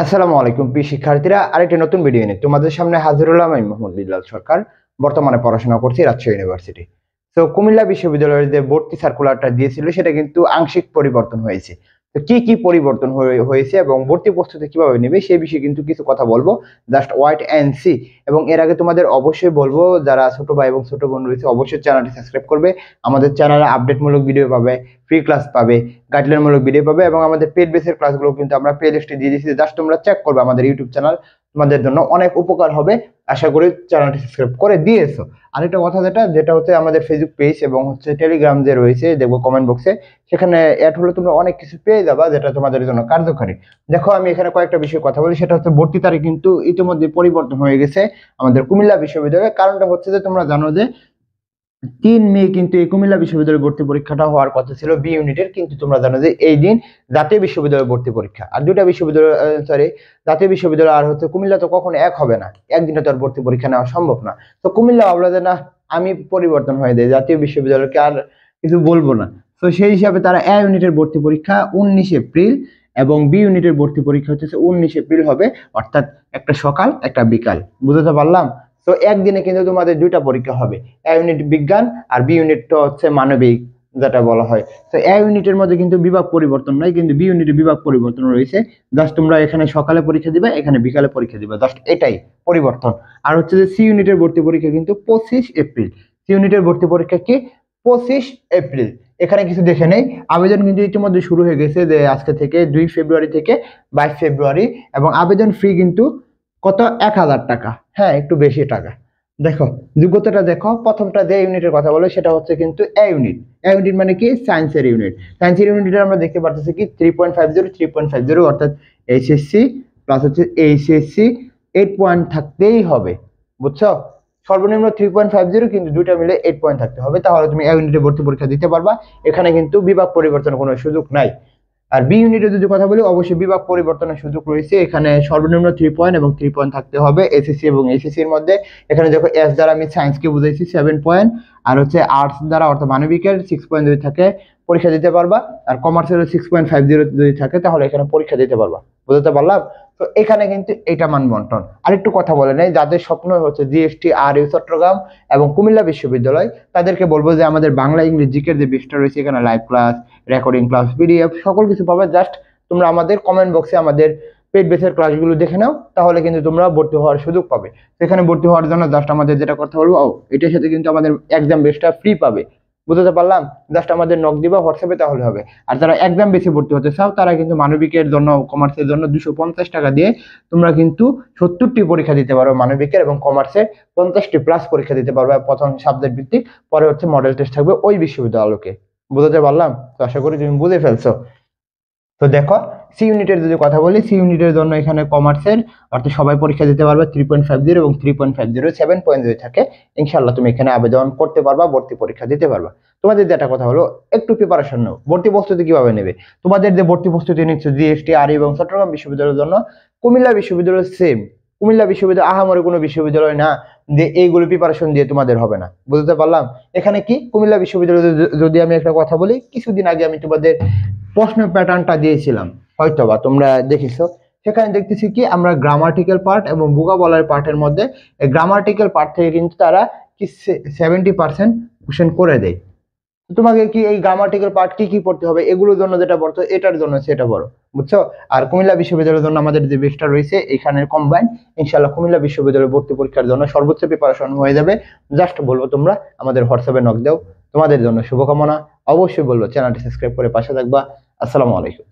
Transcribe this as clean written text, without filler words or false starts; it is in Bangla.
আসসালামু আলাইকুম প্রিয় শিক্ষার্থীরা, আরেকটি নতুন ভিডিও নিয়ে তোমাদের সামনে হাজির হলাম। আমি মোহাম্মদ বিল্লাল সরকার। বর্তমানে পড়াশোনা করছি রাজশাহী ইউনিভার্সিটি। তো কুমিল্লা বিশ্ববিদ্যালয়ের যে ভর্তি সার্কুলারটা দিয়েছিল সেটা কিন্তু আংশিক পরিবর্তন হয়েছে। তো কি কি পরিবর্তন হয়েছে এবং ভর্তি প্রস্তুতি কিভাবে নেবে সেই বিষয়ে কিন্তু কিছু কথা বলবো। Just wait and see. এবং এর আগে তোমাদের অবশ্যই বলবো, যারা ছোট ভাই এবং ছোট বোন রয়েছে অবশ্যই চ্যানেলটি সাবস্ক্রাইব করবে। আমাদের চ্যানেলে আপডেটমূলক ভিডিও পাবে, ফ্রি ক্লাস পাবে, গাইডলাইনমূলক ভিডিও পাবে এবং আমাদের পেড বেসের ক্লাসগুলো কিন্তু আমরা প্লে লিস্টে দিয়ে দিয়েছি। জাস্ট তোমরা চেক করবে, আমাদের ইউটিউব চ্যানেল তোমাদের জন্য অনেক উপকার হবে। আশা করি চ্যানেলটি সাবস্ক্রাইব করে দিয়েছো। আরেকটা কথা যেটা হচ্ছে আমাদের ফেসবুক পেজ এবং হচ্ছে টেলিগ্রাম যে রয়েছে, দেখবো কমেন্ট বক্সে, সেখানে অ্যাড হলে তোমরা অনেক কিছু পেয়ে যাবা যেটা তোমাদের জন্য কার্যকরী। দেখো, আমি এখানে কয়েকটা বিষয়ে কথা বলি। সেটা হচ্ছে ভর্তি তারিখ কিন্তু ইতিমধ্যে পরিবর্তন হয়ে গেছে আমাদের কুমিল্লা বিশ্ববিদ্যালয়ে। কারণটা হচ্ছে যে তোমরা জানো যে 3 মে কিন্তু এই কুমিল্লা বিশ্ববিদ্যালয়ের ভর্তি পরীক্ষাটা হওয়ার কথা ছিল বি ইউনিটের, কিন্তু তোমরা জানো যে এই দিন জাতীয় বিশ্ববিদ্যালয়ের ভর্তি পরীক্ষা। আর দুইটা বিশ্ববিদ্যালয়, জাতীয় বিশ্ববিদ্যালয় আর হচ্ছে কুমিল্লা তো কখনো এক হবে না, একদিনে তো আর ভর্তি পরীক্ষা নেওয়া সম্ভব না। তো কুমিল্লা ভাবলো যে না, আমি পরিবর্তন হয়ে দেয়, জাতীয় বিশ্ববিদ্যালয়কে আর কিছু বলবো না। তো সেই হিসাবে তারা এ ইউনিটের ভর্তি পরীক্ষা 19 এপ্রিল এবং বি ইউনিটের ভর্তি পরীক্ষা হচ্ছে 19 এপ্রিল হবে, অর্থাৎ একটা সকাল একটা বিকাল। বুঝতে পারলাম? তো একদিনে কিন্তু তোমাদের দুইটা পরীক্ষা হবে, এ ইউনিট বিজ্ঞান আর বি ইউনিটটা হচ্ছে মানবিক যেটা বলা হয়। তো এ ইউনিটের মধ্যে কিন্তু বিভাগ পরিবর্তন নয়, কিন্তু বি ইউনিটের বিভাগ পরিবর্তন রয়েছে। জাস্ট তোমরা এখানে সকালে পরীক্ষা দিবে, এখানে বিকালে পরীক্ষা দিবে, জাস্ট এটাই পরিবর্তন। আর হচ্ছে যে সি ইউনিটের ভর্তি পরীক্ষা কিন্তু 25 এপ্রিল। সি ইউনিটের ভর্তি পরীক্ষা কি 25 এপ্রিল। এখানে কিছু দেখে নেই, আবেদন কিন্তু ইতিমধ্যে শুরু হয়ে গেছে, যে আজকে থেকে 2 ফেব্রুয়ারি থেকে 22 ফেব্রুয়ারি। এবং আবেদন ফি কিন্তু কত? 1000 টাকা। হ্যাঁ, একটু বেশি টাকা। দেখো, যোগ্যতাটা দেখো। প্রথমটা যে ইউনিটের কথা বলে সেটা হচ্ছে কিন্তু এ ইউনিট। এ ইউনিট মানে কি? সায়েন্সের ইউনিট। সায়েন্সের ইউনিটে আমরা দেখতে পাচ্ছি কি 3.50 অর্থাৎ এইচএসসি প্লাস হচ্ছে এইচএসসি 8 পয়েন্ট থাকতেই হবে। বুঝছো? সর্বনিম্ন 3.50, কিন্তু দুইটা মিলে 8 পয়েন্ট থাকতে হবে, তাহলে তুমি এ ইউনিটে ভর্তি পরীক্ষা দিতে পারবা। এখানে কিন্তু বিভাগ পরিবর্তনের কোনো সুযোগ নাই। আর বি ইউনিটে যদি কথা বলি, অবশ্যই বিভাগ পরিবর্তনের সুযোগ রয়েছে। এখানে সর্বনিম্ন 3 পয়েন্ট এবং 3 পয়েন্ট থাকতে হবে এসএসসি এবং এইচএসসি এর মধ্যে। এখানে দেখো, এস দ্বারা আমি সায়েন্সকে বুঝাইছি 7 পয়েন্ট, আর হচ্ছে আর্টস দ্বারা অর্থাৎ মানবিকের 6 পয়েন্ট যদি থাকে পরীক্ষা দিতে পারবা, আর কমার্সের 6.50 যদি থাকে তাহলে এখানে পরীক্ষা দিতে পারবা। বুঝতে পারলাম? তো এখানে কিন্তু এটা মান বন্টন। আরেকটু কথা বলে নেই, যাদের স্বপ্ন হচ্ছে জিএসটি আর ইউ চট্টগ্রাম এবং কুমিল্লা বিশ্ববিদ্যালয়, তাদেরকে বলবো যে আমাদের বাংলা ইংলিশ জিকের যে বিষয়টা রয়েছে, এখানে live class, recording class, PDF সকল কিছু পাবে। জাস্ট তোমরা আমাদের কমেন্ট বক্সে আমাদের পেড বেসের ক্লাসগুলো দেখে নাও, তাহলে কিন্তু তোমরা ভর্তি হওয়ার সুযোগ পাবে। সেখানে ভর্তি হওয়ার জন্য জাস্ট আমাদের যেটা কথা বলবো, এটার সাথে কিন্তু আমাদের এক্সাম বেসটা ফ্রি পাবে। বুঝতে পারলাম? জাস্ট আমাদের নক দিবা হোয়াটসঅ্যাপে, তাহলে হবে। আর যারা এক্সাম বেসে ভর্তি হতে চাও, তারা কিন্তু মানবিকের জন্য, কমার্সের জন্য 250 টাকা দিয়ে তোমরা কিন্তু 70টি পরীক্ষা দিতে পারো মানবিকের, এবং কমার্সের 50টি প্লাস পরীক্ষা দিতে পারবে প্রথম সাবজেক্ট ভিত্তিক। পরে হচ্ছে মডেল টেস্ট থাকবে ওই বিশ্ববিদ্যালয়কে। বুঝতে পারলাম? তো আশা করি তুমি বুঝে ফেলছো। তো দেখো, সি ইউনিটের যদি কথা বলি, সি ইউনিটের জন্য এখানে কমার্সের অর্থাৎ সবাই পরীক্ষা দিতে পারবে 3.50 এবং 3.50 7 পয়েন্ট যদি থাকে, ইনশাল্লাহ তুমি এখানে আবেদন করতে পারবা, ভর্তি পরীক্ষা দিতে পারবা। তোমাদের যেটা কথা হলো, একটু প্রিপারেশন নাও। ভর্তি প্রস্তুতি কিভাবে নেবে? তোমাদের যে ভর্তি প্রস্তুতি নিচ্ছ জিএসটি আর এবং চট্টগ্রাম বিশ্ববিদ্যালয়ের জন্য, কুমিল্লা বিশ্ববিদ্যালয় সেম। কুমিল্লা বিশ্ববিদ্যালয় আহামরি কোনো বিশ্ববিদ্যালয় না যে এইগুলো প্রিপারেশন দিয়ে তোমাদের হবে না। বুঝতে পারলাম? এখানে কি কুমিল্লা বিশ্ববিদ্যালয়, যদি আমি একটা কথা বলি, কিছুদিন আগে আমি তোমাদের প্রশ্ন প্যাটার্নটা দিয়েছিলাম, হয়তোবা তোমরা দেখেছো। সেখানে দেখতেছি কি, আমরা গ্রামাটিক্যাল পার্ট এবং ভোকাবুলারি পার্টের মধ্যে গ্রামাটিক্যাল পার্ট থেকে কিন্তু তারা কি 70% কোশ্চেন করে দেয়। তোমাকে কি এই গ্রামাটিক্যাল পার্ট কি কি পড়তে হবে, এগুলোর জন্য যেটা পড়তো এটার জন্য সেটা পড়ো। বুঝছো? আর কুমিল্লা বিশ্ববিদ্যালয়ের জন্য আমাদের যে বেসটা রয়েছে এখানে কম্বাইন, ইনশাআল্লাহ কুমিল্লা বিশ্ববিদ্যালয় ভর্তি পরীক্ষার জন্য সর্বোচ্চ প্রিপারেশন হয়ে যাবে। জাস্ট বলবো তোমরা আমাদের হোয়াটসঅ্যাপে নক দাও। তোমাদের জন্য শুভকামনা। অবশ্যই বলবো চ্যানেলটি সাবস্ক্রাইব করে পাশে থাকবা। আসসালামু আলাইকুম।